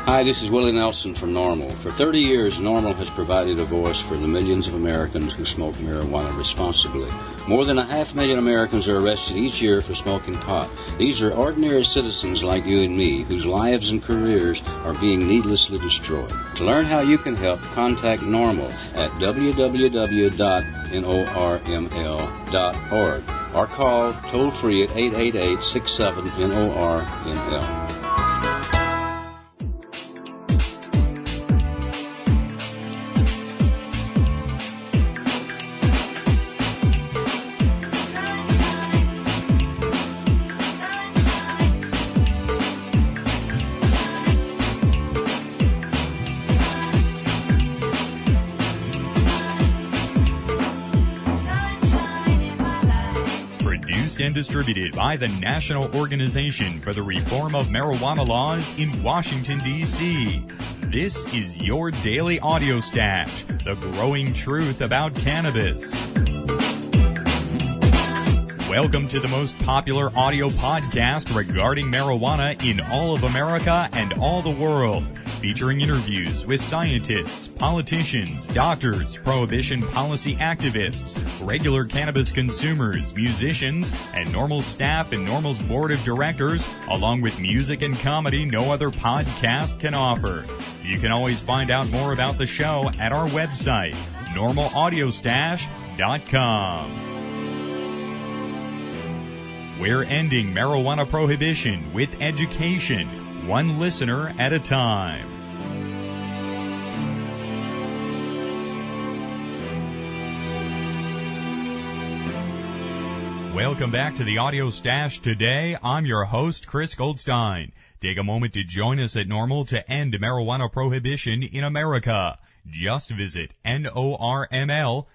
Hi, this is Willie Nelson from NORML. For 30 years, NORML has provided a voice for the millions of Americans who smoke marijuana responsibly. More than 500,000 Americans are arrested each year for smoking pot. These are ordinary citizens like you and me, whose lives and careers are being needlessly destroyed. To learn how you can help, contact NORML at www.norml.org or call toll-free at 888-67-NORML. And distributed by the National Organization for the Reform of Marijuana Laws in Washington, D.C. This is your daily audio stash, the growing truth about cannabis. Welcome to the most popular audio podcast regarding marijuana in all of America and all the world, featuring interviews with scientists, politicians, doctors, prohibition policy activists, regular cannabis consumers, musicians, and NORML staff and NORML's board of directors, along with music and comedy no other podcast can offer. You can always find out more about the show at our website, normalaudiostash.com. We're ending marijuana prohibition with education, one listener at a time. Welcome back to the Audio Stash today. I'm your host, Chris Goldstein. Take a moment to join us at NORML to end marijuana prohibition in America. Just visit NORML.org.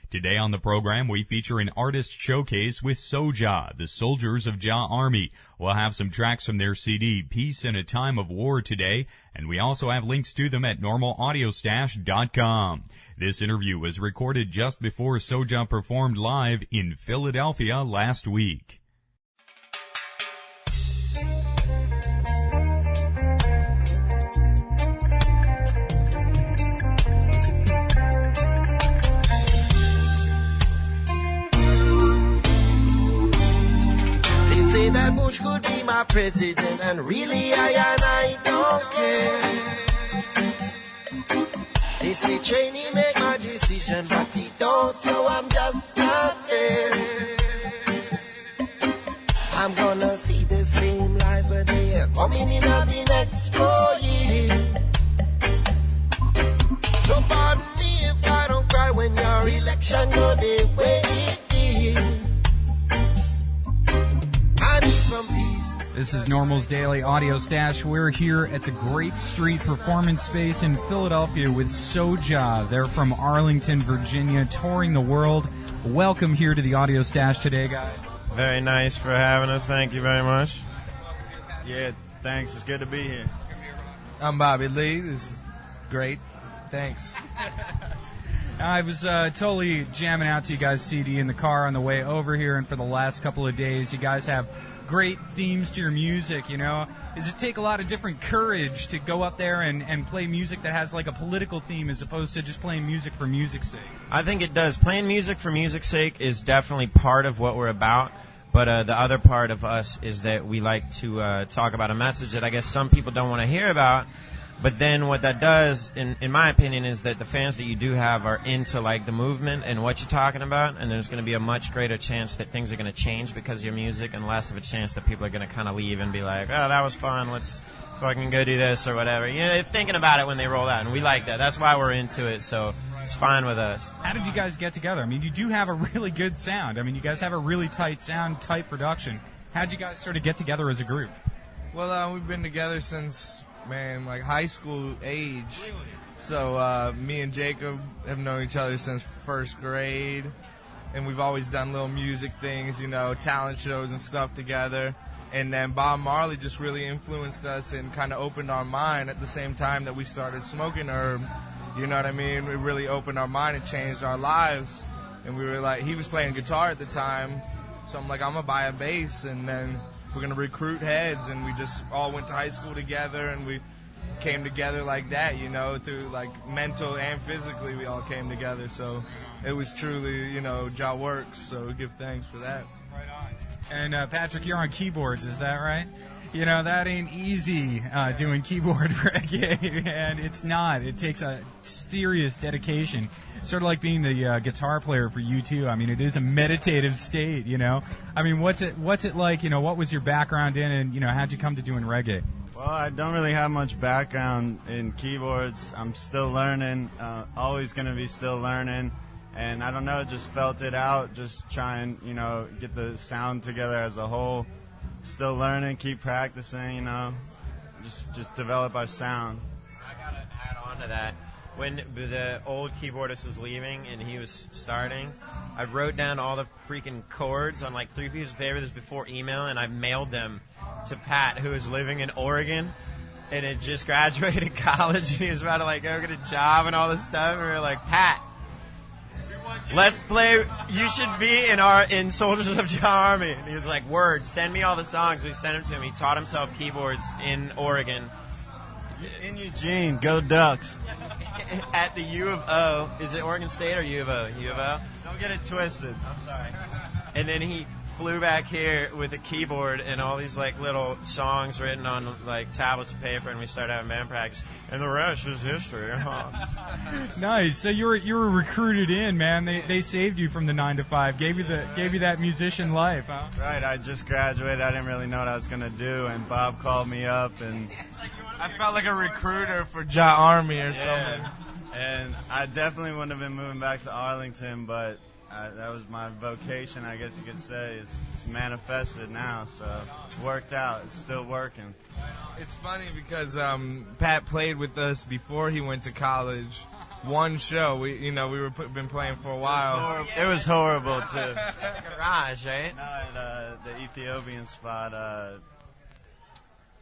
Today on the program, we feature an artist showcase with Soja, the Soldiers of Jah Army. We'll have some tracks from their CD, Peace in a Time of War, today, and we also have links to them at normalaudiostash.com. This interview was recorded just before Soja performed live in Philadelphia last week. That Bush could be my president, and really I don't care. They say Cheney make my decision, but he don't, so I'm just not there. I'm gonna see the same lies where they are coming in of the next 4 years. So pardon me if I don't cry when your election go the way it did. This is NORML's Daily Audio Stash. We're here at the Grape Street Performance Space in Philadelphia with Soja. They're from Arlington, Virginia, touring the world. Welcome here to the Audio Stash today, guys. Very nice for having us. Thank you very much. Yeah, thanks. It's good to be here. I'm Bobby Lee. This is great. Thanks. I was totally jamming out to you guys' CD in the car on the way over here, and for the last couple of days, you guys have great themes to your music, you know. Does it take a lot of different courage to go up there and play music that has like a political theme as opposed to just playing music for music's sake? I think it does. Playing music for music's sake is definitely part of what we're about, but the other part of us is that we like to talk about a message that I guess some people don't want to hear about. But then what that does, in my opinion, is that the fans that you do have are into like the movement and what you're talking about, and there's going to be a much greater chance that things are going to change because of your music, and less of a chance that people are going to kind of leave and be like, oh, that was fun, let's fucking go do this or whatever. You know, they're thinking about it when they roll out, and we like that. That's why we're into it, so it's fine with us. How did you guys get together? I mean, you do have a really good sound. I mean, you guys have a really tight sound, tight production. How did you guys sort of get together as a group? Well, we've been together since, like high school age. So me and Jacob have known each other since first grade, and we've always done little music things, you know, talent shows and stuff together. And then Bob Marley just really influenced us and kind of opened our mind at the same time that we started smoking herb. You know what I mean? It really opened our mind and changed our lives. And we were like, he was playing guitar at the time, so I'm like, I'm gonna buy a bass. And then we're going to recruit heads, and we just all went to high school together, and we came together like that, you know, through like mental and physically we all came together. So it was truly, you know, Jah works, so give thanks for that. Right on. And Patrick, you're on keyboards, is that right? You know, that ain't easy doing keyboard reggae, and it's not. It takes a serious dedication. Sort of like being the guitar player for U2. I mean, it is a meditative state, you know. I mean, what's it like, you know, what was your background in, and, you know, how'd you come to doing reggae? Well, I don't really have much background in keyboards. I'm still learning, always going to be still learning. And I don't know, just felt it out, just trying, you know, get the sound together as a whole. Still learning, keep practicing, you know, just develop our sound. I got to add on to that. When the old keyboardist was leaving and he was starting, I wrote down all the freaking chords on like 3 pieces of paper. This was before email, and I mailed them to Pat, who was living in Oregon and had just graduated college. He was about to like go get a job and all this stuff. And we were like, Pat, let's play. You should be in Soldiers of Jah Army. And he was like, word, send me all the songs. We sent him to him. He taught himself keyboards in Oregon. In Eugene, go Ducks. At the U of O. Is it Oregon State or U of O? U of O? Don't get it twisted. I'm sorry. And then he flew back here with a keyboard and all these like little songs written on like tablets of paper, and we started having band practice. And the rest is history. Nice. So you were recruited in, man. They saved you from the 9 to 5. Gave you that musician life, huh? Right. I just graduated. I didn't really know what I was gonna do, and Bob called me up, and I felt like a recruiter for Jah Army or something. yeah. And I definitely wouldn't have been moving back to Arlington, but that was my vocation, I guess you could say. It's manifested now, so it's worked out. It's still working. It's funny because Pat played with us before he went to college. One show, been playing for a while. It was horrible too. Garage, right? No, at the Ethiopian spot,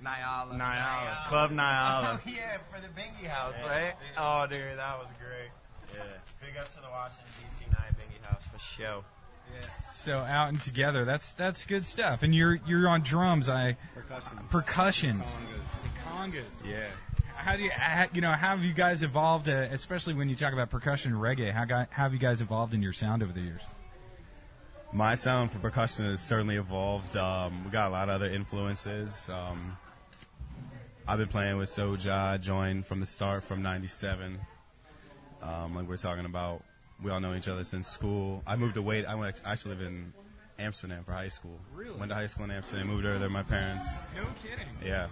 Nyala. Club Nyala. Yeah, for the Bingy House, right? Oh, dude, that was great. Yeah. Big up to the Washington, D.C. Night Bingy House for show. Yeah. So out and together, that's good stuff. And you're on drums. Percussions. Congas. Yeah. How have you guys evolved, especially when you talk about percussion reggae? How have you guys evolved in your sound over the years? My sound for percussion has certainly evolved. We got a lot of other influences. I've been playing with Soja, joined from the start from '97. Like we're talking about, we all know each other since school. I moved away. I actually live in Amsterdam for high school. Really? Went to high school in Amsterdam, moved over there with my parents. No kidding. Yeah.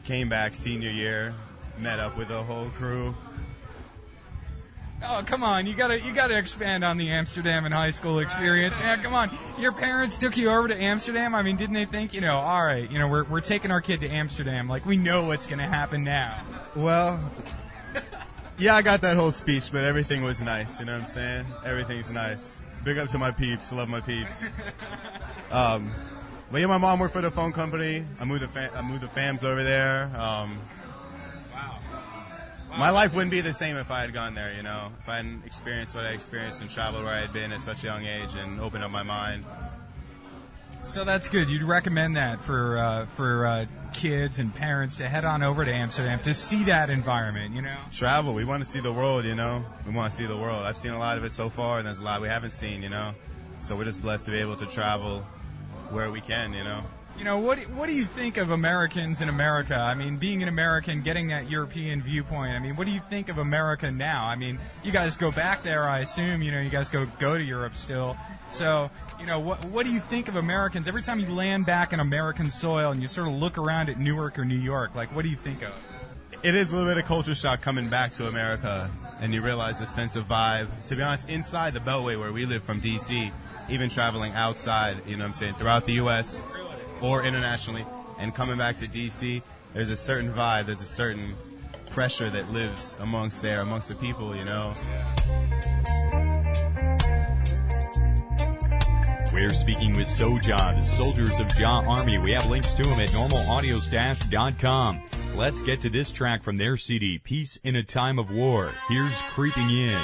Came back senior year, met up with the whole crew. Oh, come on. You gotta expand on the Amsterdam and high school experience. Yeah, come on. Your parents took you over to Amsterdam? I mean, didn't they think, all right, we're taking our kid to Amsterdam. Like, we know what's going to happen now. Well, yeah, I got that whole speech, but everything was nice. You know what I'm saying? Everything's nice. Big up to my peeps. Love my peeps. But yeah, my mom worked for the phone company. I moved the fams over there. Wow. My life wouldn't be the same if I had gone there, if I hadn't experienced what I experienced and traveled where I had been at such a young age and opened up my mind. So that's good. You'd recommend that for kids and parents to head on over to Amsterdam to see that environment, Travel. We want to see the world, We want to see the world. I've seen a lot of it so far, and there's a lot we haven't seen, So we're just blessed to be able to travel where we can, What do you think of Americans in America? I mean, being an American, getting that European viewpoint. I mean, what do you think of America now? I mean, you guys go back there, I assume. You guys go to Europe still. So, what do you think of Americans? Every time you land back in American soil and you sort of look around at Newark or New York, like, what do you think of? It is a little bit of culture shock coming back to America, and you realize the sense of vibe. To be honest, inside the Beltway where we live from D.C., even traveling outside, throughout the U.S., or internationally, and coming back to D.C., there's a certain vibe, there's a certain pressure that lives amongst the people, We're speaking with Soja, the Soldiers of Jah Army. We have links to them at normalaudio-.com. Let's get to this track from their CD, Peace in a Time of War. Here's Creeping In.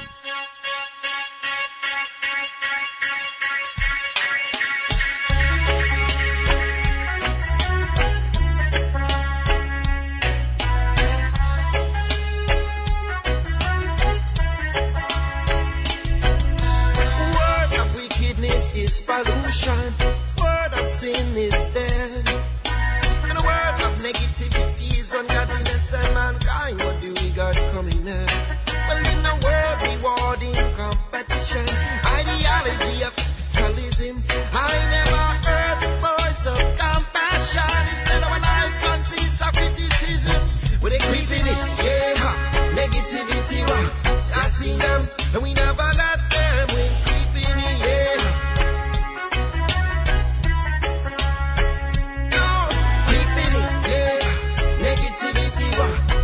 competition. Ideology of capitalism. I never heard the voice of compassion. Instead of a life consists of criticism. When they creeping it, yeah, negativity, just see them, and we never let them when creeping it, yeah. No, creeping it, yeah, negativity,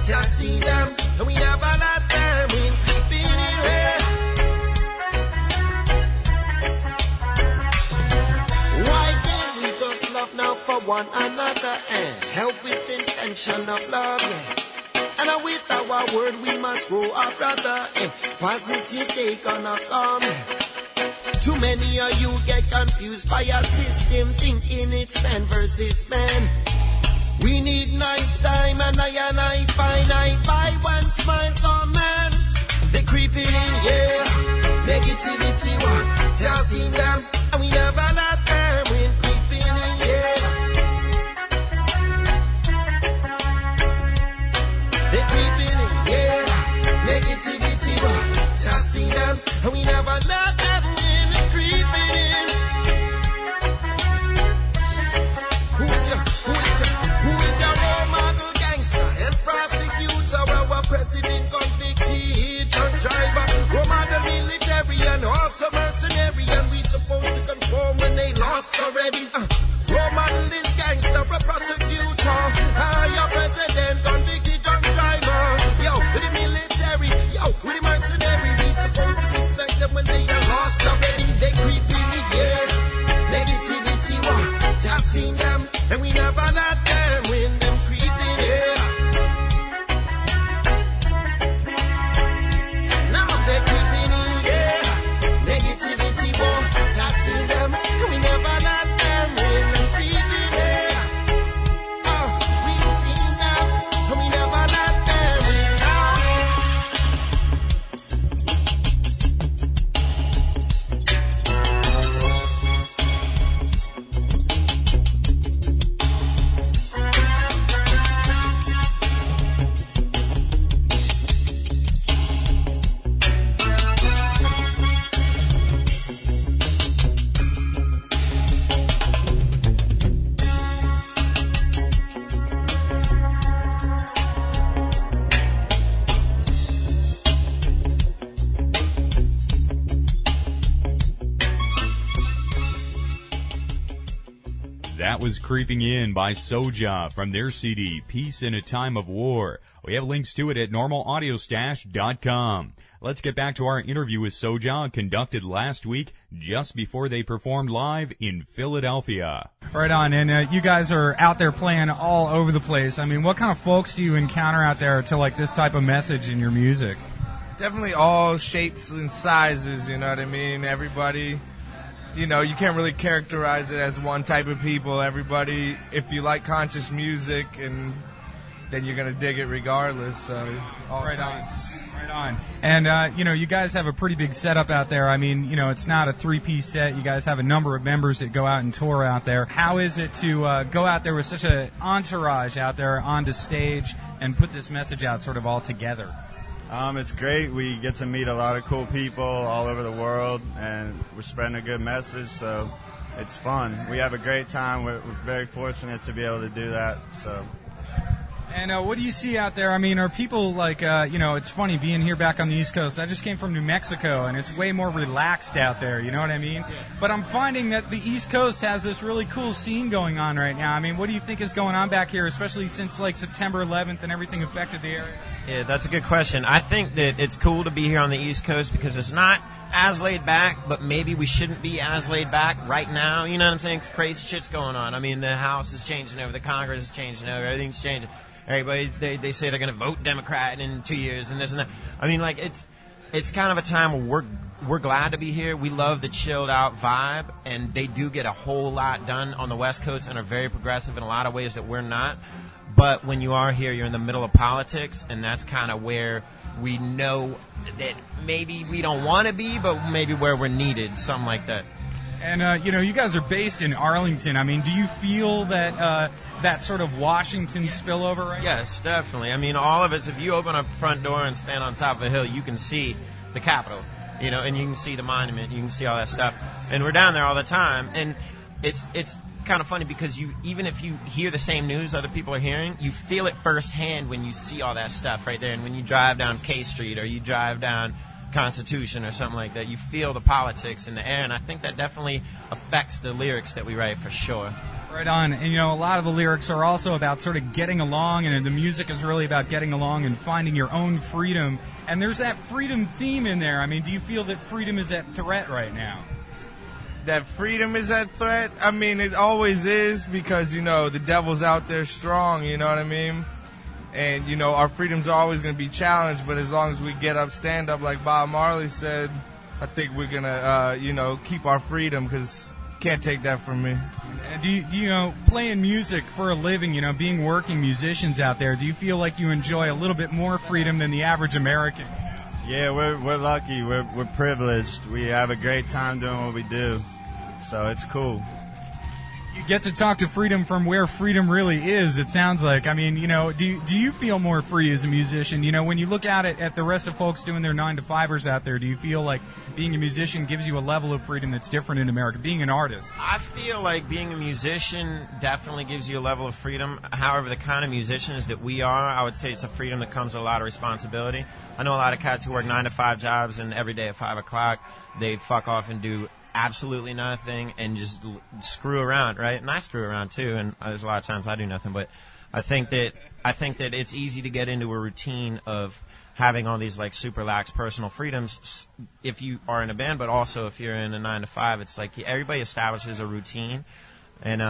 just see them, and we never let them when creeping it, yeah. Why can't we just love now for one another and help with intention of love, yeah? And with our word we must grow our brother, eh? Positive take on a come. Too many of you get confused by a system, thinking it's man versus man. We need nice time and I finite by one smile come man. They creeping in, yeah. Negativity, just in them, and we never let them win. Creeping in, yeah. They creeping in, yeah. Negativity, just see them, and we never let them win. They creeping in. Who is your role model gangster and prosecutor? Our president convicted drunk driver, role model military and also mercenary, and we supposed to conform when they lost already. Role model is gangster, a prosecutor, your president convicted drunk driver. Yo, with the military, yo, with the mercenary, we supposed to respect them when they are lost already. They creepy, yeah. Negativity, just seen them, and we never let them win. Them creepy, yeah. Now they creeping in, yeah. Negativity, just seen them, and we never let them win. Them creepy, yeah. We seen them, and we never let them win. That was Creeping In by Soja from their CD, Peace in a Time of War. We have links to it at normalaudiostash.com. Let's get back to our interview with Soja, conducted last week just before they performed live in Philadelphia. Right on, and you guys are out there playing all over the place. I mean, what kind of folks do you encounter out there to like this type of message in your music? Definitely all shapes and sizes, you know what I mean? Everybody, you know, you can't really characterize it as one type of people. Everybody, if you like conscious music, and then you're going to dig it regardless. So, all Right on. types. Right on. And, you know, you guys have a pretty big setup out there. I mean, you know, it's not a three-piece set. You guys have a number of members that go out and tour out there. How is it to go out there with such an entourage out there onto stage and put this message out sort of all together? It's great. We get to meet a lot of cool people all over the world, and we're spreading a good message, so it's fun. We have a great time. We're very fortunate to be able to do that. So. And what do you see out there? I mean, are people like, you know, it's funny being here back on the East Coast. I just came from New Mexico, and it's way more relaxed out there, you know what I mean? Yeah. But I'm finding that the East Coast has this really cool scene going on right now. I mean, what do you think is going on back here, especially since, like, September 11th and everything affected the area? Yeah, that's a good question. I think that it's cool to be here on the East Coast because it's not as laid back, but maybe we shouldn't be as laid back right now. You know what I'm saying? Crazy shit's going on. I mean, the House is changing over, the Congress is changing over, everything's changing. Everybody, they say they're going to vote Democrat in 2 years and this and that. I mean, like, it's kind of a time where we're glad to be here. We love the chilled out vibe, and they do get a whole lot done on the West Coast and are very progressive in a lot of ways that we're not. But when you are here, you're in the middle of politics, and that's kind of where we know that maybe we don't want to be, but maybe where we're needed, something like that. And, you know, you guys are based in Arlington. I mean, do you feel that that sort of Washington spillover right now? Yes, definitely. I mean, all of us, if you open a front door and stand on top of a hill, you can see the Capitol. you know, and you can see the monument, you can see all that stuff, and we're down there all the time, and it's kind of funny because even if you hear the same news other people are hearing, you feel it firsthand when you see all that stuff right there, and when you drive down K Street or you drive down Constitution or something like that, you feel the politics in the air, and I think that definitely affects the lyrics that we write for sure. Right on. And, you know, a lot of the lyrics are also about sort of getting along, and the music is really about getting along and finding your own freedom. And there's that freedom theme in there. I mean, do you feel that freedom is at threat right now? That freedom is at threat? I mean, it always is because, you know, the devil's out there strong, you know what I mean? And, you know, our freedoms are always going to be challenged, but as long as we get up, stand up, like Bob Marley said, I think we're going to, you know, keep our freedom because can't take that from me. Do you know, playing music for a living, you know, being working musicians out there, do you feel like you enjoy a little bit more freedom than the average American? Yeah, we're lucky. We're privileged. We have a great time doing what we do, so it's cool. You get to talk to freedom from where freedom really is, it sounds like. I mean, you know, do you feel more free as a musician? You know, when you look at the rest of folks doing their 9-to-5ers out there, do you feel like being a musician gives you a level of freedom that's different in America, being an artist? I feel like being a musician definitely gives you a level of freedom. However, the kind of musicians that we are, I would say it's a freedom that comes with a lot of responsibility. I know a lot of cats who work 9-to-5 jobs, and every day at 5 o'clock they fuck off and do absolutely nothing and just screw around, right? And I screw around too, and there's a lot of times I do nothing. But I think that it's easy to get into a routine of having all these like super lax personal freedoms if you are in a band, but also if you're in a 9-to-5. It's like everybody establishes a routine, and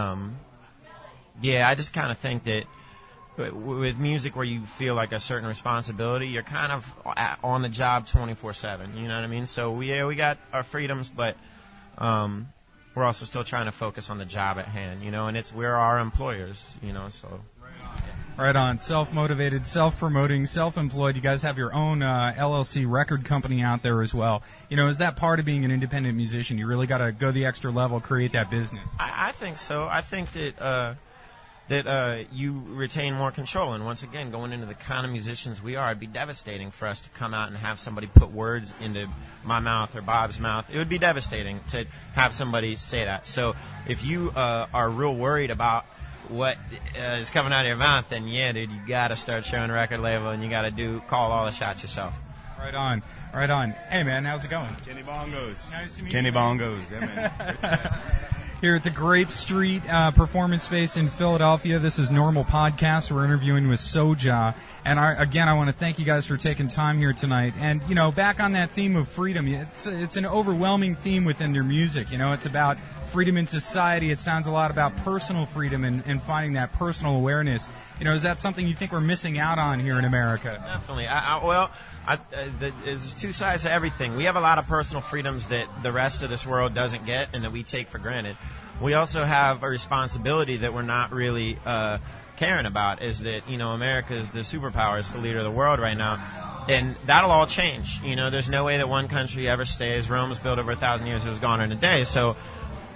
yeah, I just kind of think that with music where you feel like a certain responsibility, you're kind of on the job 24/7. You know what I mean? So we got our freedoms, but we're also still trying to focus on the job at hand, you know, and we're our employers, you know, so. Right on. Self-motivated, self-promoting, self-employed. You guys have your own LLC record company out there as well. You know, is that part of being an independent musician? You really got to go the extra level, create that business. I think so. I think that you retain more control. And once again, going into the kind of musicians we are, it'd be devastating for us to come out and have somebody put words into my mouth or Bob's mouth. It would be devastating to have somebody say that. So if you are real worried about what is coming out of your mouth, then yeah, dude, you got to start showing a record label, and you got to call all the shots yourself. Right on. Right on. Hey, man, how's it going? Kenny Bongos. Nice to meet Kenny you. Bongos. Yeah, man. Here at the Grape Street Performance Space in Philadelphia. This is NORML Podcast. We're interviewing with Soja. And I want to thank you guys for taking time here tonight. And, you know, back on that theme of freedom, it's an overwhelming theme within your music. You know, it's about freedom in society. It sounds a lot about personal freedom and finding that personal awareness. You know, is that something you think we're missing out on here in America? Definitely. There's two sides to everything. We have a lot of personal freedoms that the rest of this world doesn't get and that we take for granted. We also have a responsibility that we're not really caring about, is that, you know, America is the superpower, it's the leader of the world right now. And that'll all change. You know, there's no way that one country ever stays. Rome was built over 1,000 years. It was gone in a day. So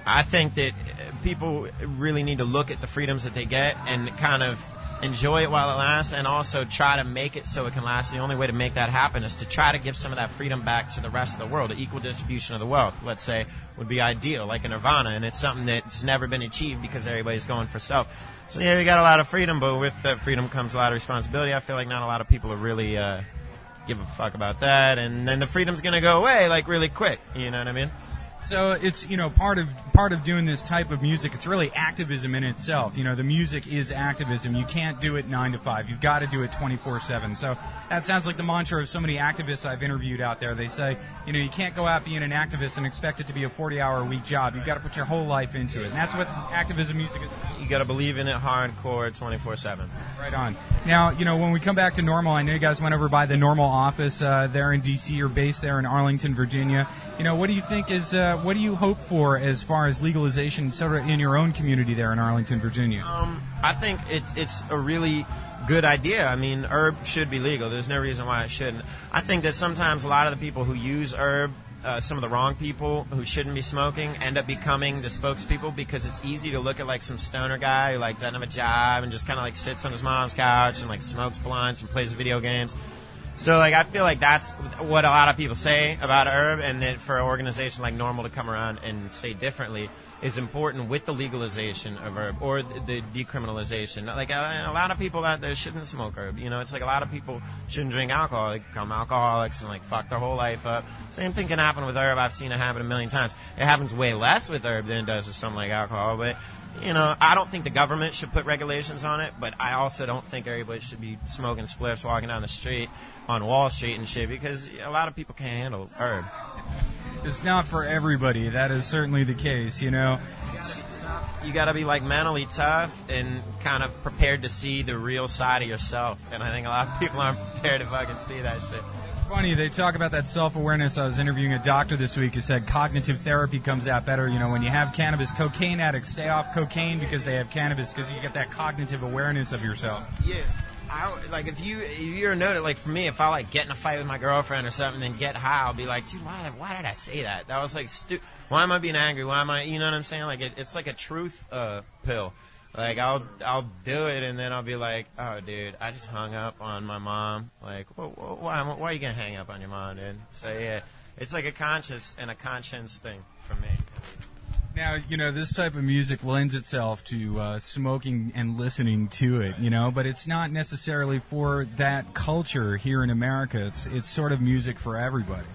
I think that people really need to look at the freedoms that they get and kind of enjoy it while it lasts, and also try to make it so it can last. The only way to make that happen is to try to give some of that freedom back to the rest of the world. An equal distribution of the wealth, let's say, would be ideal, like in Nirvana, and it's something that's never been achieved because everybody's going for self. So yeah, you got a lot of freedom, but with that freedom comes a lot of responsibility. I feel like not a lot of people are really give a fuck about that, and then the freedom's going to go away like really quick. You know what I mean? So it's, you know, part of doing this type of music, it's really activism in itself. You know, the music is activism. You can't do it 9 to 5. You've got to do it 24/7. So that sounds like the mantra of so many activists I've interviewed out there. They say, you know, you can't go out being an activist and expect it to be a 40-hour-a-week job. You've got to put your whole life into it. And that's what activism music is about. You got to believe in it hardcore 24/7. Right on. Now, you know, when we come back to NORML, I know you guys went over by the NORML office there in D.C. You're based there in Arlington, Virginia. You know, what do you think is what do you hope for as far as legalization sort of in your own community there in Arlington, Virginia? I think it's a really good idea. I mean, herb should be legal. There's no reason why it shouldn't. I think that sometimes a lot of the people who use herb, some of the wrong people who shouldn't be smoking, end up becoming the spokespeople, because it's easy to look at like some stoner guy who like doesn't have a job and just kind of like sits on his mom's couch and like smokes blunts and plays video games. So, like, I feel like that's what a lot of people say about herb, and then for an organization like NORML to come around and say differently is important with the legalization of herb or the decriminalization. Like, a lot of people out there shouldn't smoke herb. You know, it's like a lot of people shouldn't drink alcohol. They become alcoholics and, like, fuck their whole life up. Same thing can happen with herb. I've seen it happen a million times. It happens way less with herb than it does with something like alcohol, but... You know, I don't think the government should put regulations on it, but I also don't think everybody should be smoking spliffs walking down the street on Wall Street and shit, because a lot of people can't handle herb. It's not for everybody. That is certainly the case, you know. You got to be, like, mentally tough and kind of prepared to see the real side of yourself, and I think a lot of people aren't prepared to fucking see that shit. Funny, they talk about that self-awareness. I was interviewing a doctor this week who said cognitive therapy comes out better. You know, when you have cannabis, cocaine addicts stay off cocaine because they have cannabis, because you get that cognitive awareness of yourself. Yeah. Like, if you're a note, like, for me, if I, like, get in a fight with my girlfriend or something and then get high, I'll be like, dude, why did I say that? That was, like, why am I being angry? Why am I, you know what I'm saying? Like, it's like a truth pill. Like, I'll do it, and then I'll be like, oh, dude, I just hung up on my mom. Like, why are you going to hang up on your mom, dude? So, yeah, it's like a conscious and a conscience thing for me. Now, you know, this type of music lends itself to smoking and listening to it, you know, but it's not necessarily for that culture here in America. It's sort of music for everybody.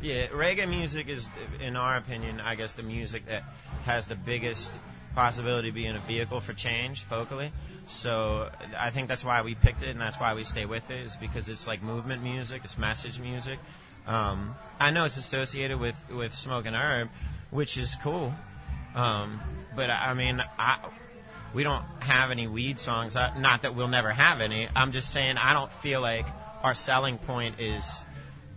Yeah, reggae music is, in our opinion, I guess the music that has the biggest possibility of being a vehicle for change vocally. So I think that's why we picked it, and that's why we stay with it, is because it's like movement music, it's message music. I know it's associated with smoking herb, which is cool. But I mean, we don't have any weed songs. Not that we'll never have any. I'm just saying I don't feel like our selling point is,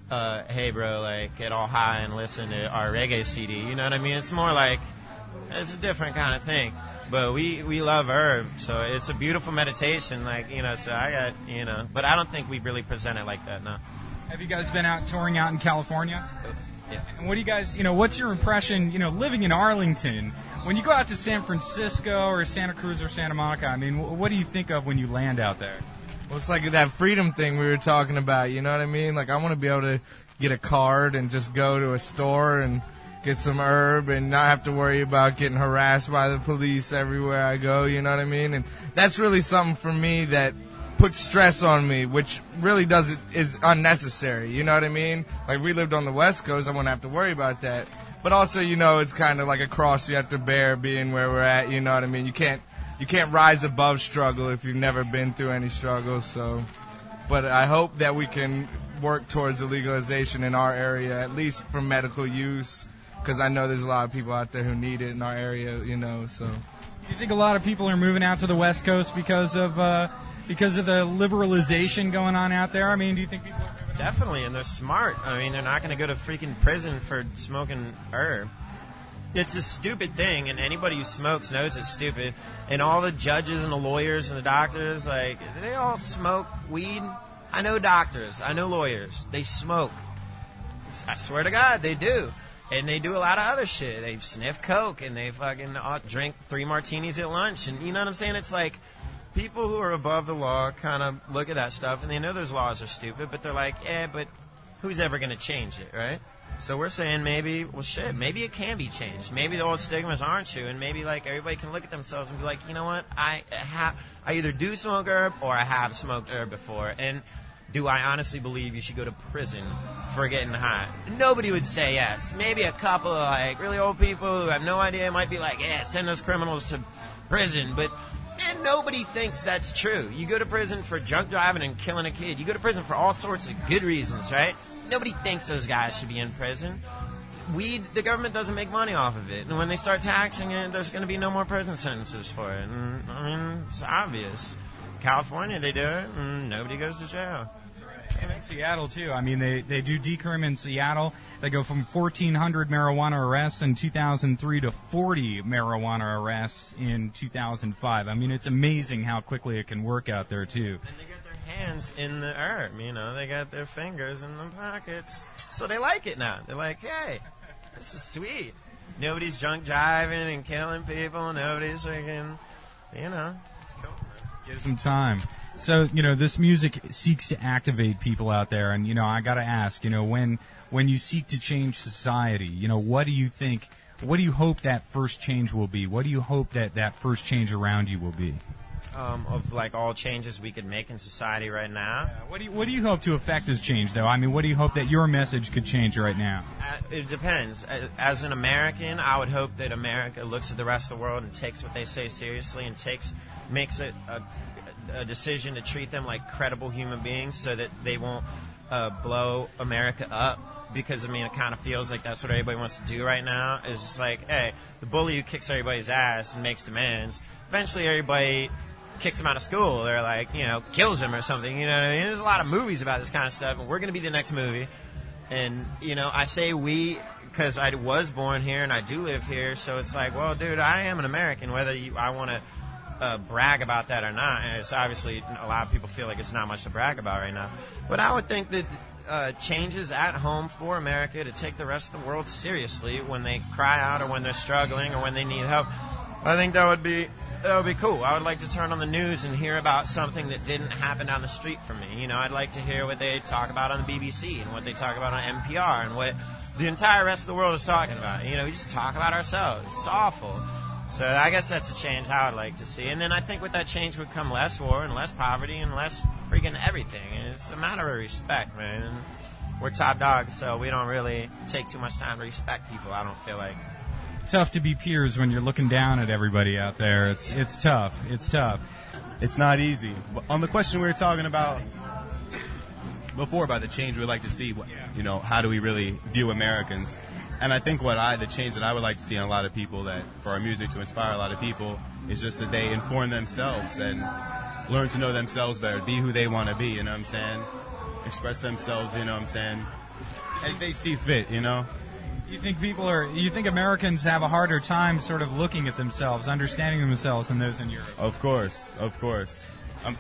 hey bro, like, get all high and listen to our reggae CD. You know what I mean? It's more like, it's a different kind of thing. But we love herb, so it's a beautiful meditation, like, you know, so I got, you know, but I don't think we really present it like that, no. Have you guys been out touring out in California? Yeah. And what do you guys, you know, what's your impression, you know, living in Arlington? When you go out to San Francisco or Santa Cruz or Santa Monica, I mean, what do you think of when you land out there? Well, it's like that freedom thing we were talking about, you know what I mean? Like, I want to be able to get a card and just go to a store and get some herb and not have to worry about getting harassed by the police everywhere I go, you know what I mean? And that's really something for me that puts stress on me, which really is unnecessary, you know what I mean? Like, if we lived on the West Coast, I wouldn't have to worry about that. But also, you know, it's kind of like a cross you have to bear being where we're at, you know what I mean? You can't rise above struggle if you've never been through any struggle, so. But I hope that we can work towards the legalization in our area, at least for medical use, because I know there's a lot of people out there who need it in our area, you know, so. Do you think a lot of people are moving out to the West Coast because of the liberalization going on out there? I mean, do you think people are moving? Definitely, and they're smart. I mean, they're not going to go to freaking prison for smoking herb. It's a stupid thing, and anybody who smokes knows it's stupid. And all the judges and the lawyers and the doctors, like, they all smoke weed. I know doctors. I know lawyers. They smoke. I swear to God, they do. And they do a lot of other shit. They sniff coke, and they fucking drink 3 martinis at lunch. And you know what I'm saying? It's like, people who are above the law kind of look at that stuff, and they know those laws are stupid, but they're like, but who's ever going to change it, right? So we're saying maybe it can be changed. Maybe the old stigmas aren't true, and maybe, like, everybody can look at themselves and be like, you know what, I either do smoke herb or I have smoked herb before, and do I honestly believe you should go to prison for getting high? Nobody would say yes. Maybe a couple of, like, really old people who have no idea might be like, yeah, send those criminals to prison, but and nobody thinks that's true. You go to prison for drunk driving and killing a kid. You go to prison for all sorts of good reasons, right? Nobody thinks those guys should be in prison. Weed, the government doesn't make money off of it. And when they start taxing it, there's going to be no more prison sentences for it. And, I mean, it's obvious. California, they do it, and nobody goes to jail. And in Seattle, too. I mean, they do decrim in Seattle. They go from 1,400 marijuana arrests in 2003 to 40 marijuana arrests in 2005. I mean, it's amazing how quickly it can work out there, too. And they got their hands in the herb, you know. They got their fingers in the pockets. So they like it now. They're like, hey, this is sweet. Nobody's drunk driving and killing people. Nobody's freaking, you know, it's cool. Give some time. So, this music seeks to activate people out there, and, I got to ask, when you seek to change society, what do you think, what do you hope that first change will be? What do you hope that first change around you will be? Of like all changes we could make in society right now. What do you hope to affect this change, though? I mean, what do you hope that your message could change right now? It depends. As an American, I would hope that America looks at the rest of the world and takes what they say seriously and makes it a decision to treat them like credible human beings, so that they won't blow America up. Because, it kind of feels like that's what everybody wants to do right now. Is just like, hey, the bully who kicks everybody's ass and makes demands, eventually everybody kicks him out of school. They're like, kills him or something. You know what I mean? There's a lot of movies about this kind of stuff, and we're going to be the next movie. And, I say we because I was born here and I do live here. So it's like, well, dude, I am an American, whether I want to brag about that or not. And it's obviously a lot of people feel like it's not much to brag about right now. But I would think that changes at home for America to take the rest of the world seriously when they cry out or when they're struggling or when they need help. I think that would be cool. I would like to turn on the news and hear about something that didn't happen down the street from me. I'd like to hear what they talk about on the BBC and what they talk about on NPR and what the entire rest of the world is talking about. We just talk about ourselves. It's awful. So I guess that's a change I would like to see. And then I think with that change would come less war and less poverty and less freaking everything. And it's a matter of respect, man. And we're top dogs, so we don't really take too much time to respect people, I don't feel like. Tough to be peers when you're looking down at everybody out there. It's tough. It's tough. It's not easy. On the question we were talking about before about the change we'd like to see, how do we really view Americans? And I think the change that I would like to see in a lot of people, that for our music to inspire a lot of people, is just that they inform themselves and learn to know themselves better, be who they want to be, you know what I'm saying? Express themselves, you know what I'm saying? As they see fit, You think Americans have a harder time sort of looking at themselves, understanding themselves than those in Europe? Of course.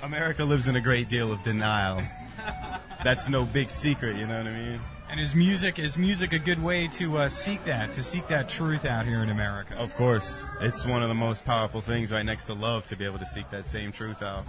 America lives in a great deal of denial. That's no big secret, you know what I mean? And is music a good way to seek that truth out here in America? Of course. It's one of the most powerful things right next to love, to be able to seek that same truth out.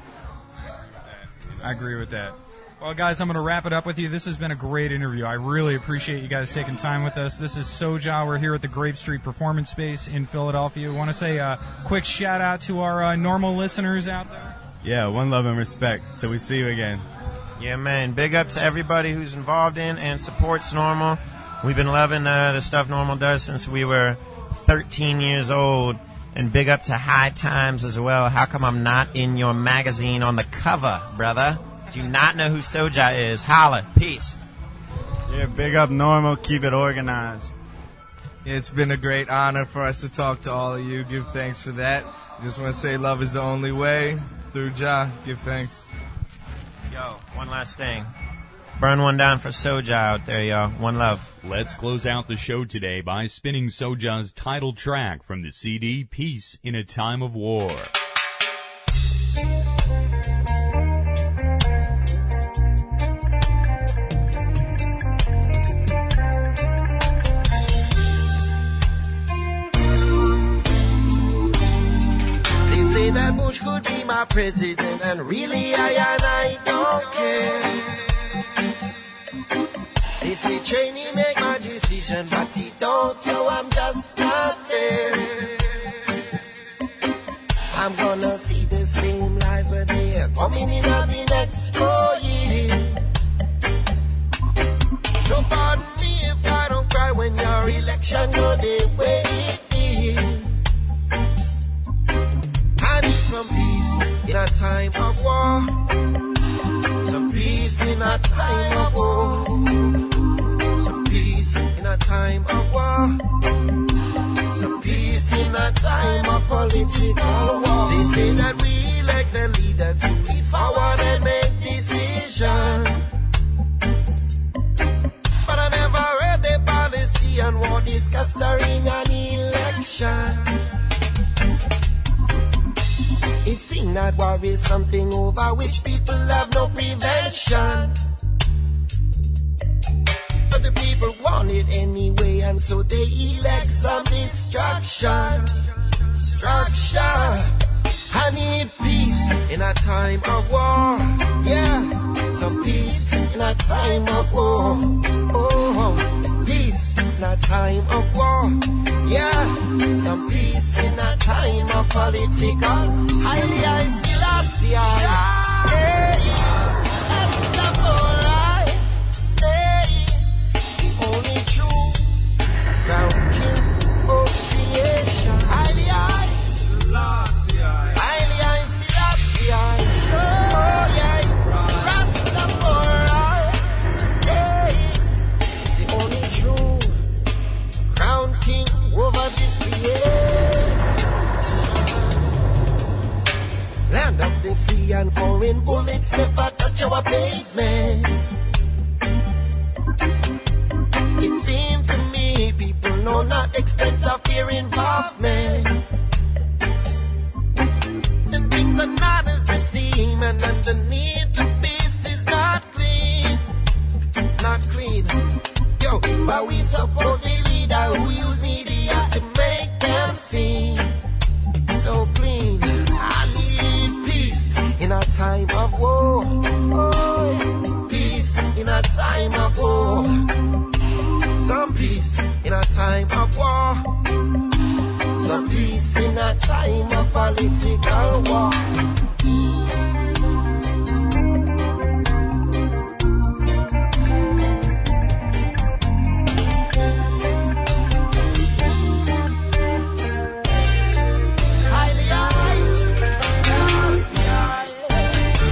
I agree with that. Well, guys, I'm going to wrap it up with you. This has been a great interview. I really appreciate you guys taking time with us. This is Soja. We're here at the Grape Street Performance Space in Philadelphia. Want to say a quick shout-out to our NORML listeners out there? Yeah, one love and respect. Till we see you again. Yeah, man. Big up to everybody who's involved in and supports NORML. We've been loving the stuff NORML does since we were 13 years old. And big up to High Times as well. How come I'm not in your magazine on the cover, brother? Do you not know who Soja is? Holla. Peace. Yeah, big up NORML. Keep it organized. It's been a great honor for us to talk to all of you. Give thanks for that. Just want to say love is the only way. Through Jah, give thanks. Yo, one last thing. Burn one down for Soja out there, y'all. One love. Let's close out the show today by spinning Soja's title track from the CD, Peace in a Time of War. That Bush could be my president, and really I don't care. They say Cheney make my decision, but he don't, so I'm just not there. I'm gonna see the same lies where they're coming in of the next 4 years. So pardon me if I don't cry when your election go the way it is. I need some peace in a time of war. Some peace in a time of war. Some peace in a time of war. Some peace in a time of political war. They say that we elect the leader to lead forward and make decisions. But I never heard the policy and war discussed during an election. It seems that war is something over which people have no prevention. But the people want it anyway, and so they elect some destruction. I need peace in a time of war. Yeah, some peace in a time of war. Oh, peace in a time of war. Yeah, some peace in a time of political. Highly I Selassie. Hey, that's the alright. Hey, the only true crown king of creation. Highly I Selassie. Highly I Selassie. Oh yeah, Rastafari. Hey, it's the only true crown king over this creation. Land of the free and foreign bullets never touch our pavement. It seemed to me people know not the extent of their involvement. And things are not as they seem, and underneath the beast is not clean. Not clean. Yo, but we support the leader who use media to make them seem so clean. I need peace in a time of war. Oh, peace in a time of war. Some peace in a time of war. Some peace in a time of political war.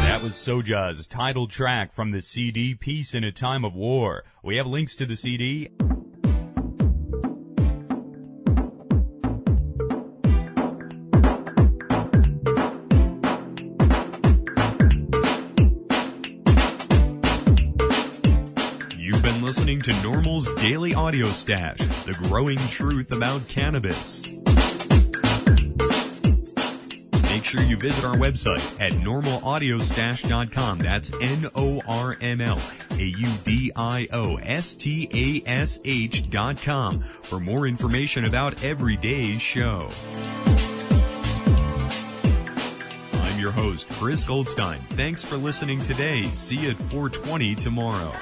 That was Soja's title track from the CD Peace in a Time of War. We have links to the CD. You've been listening to NORML's Daily Audio Stash, the growing truth about cannabis. Make sure you visit our website at normalaudio.com. That's NORMLAUDIOSTASH.com for more information about every day's show. I'm your host, Chris Goldstein. Thanks for listening today. See you at 4:20 tomorrow.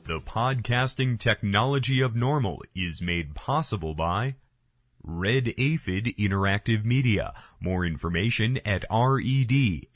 The podcasting technology of NORML is made possible by Red Aphid Interactive Media. More information at redaphid.com.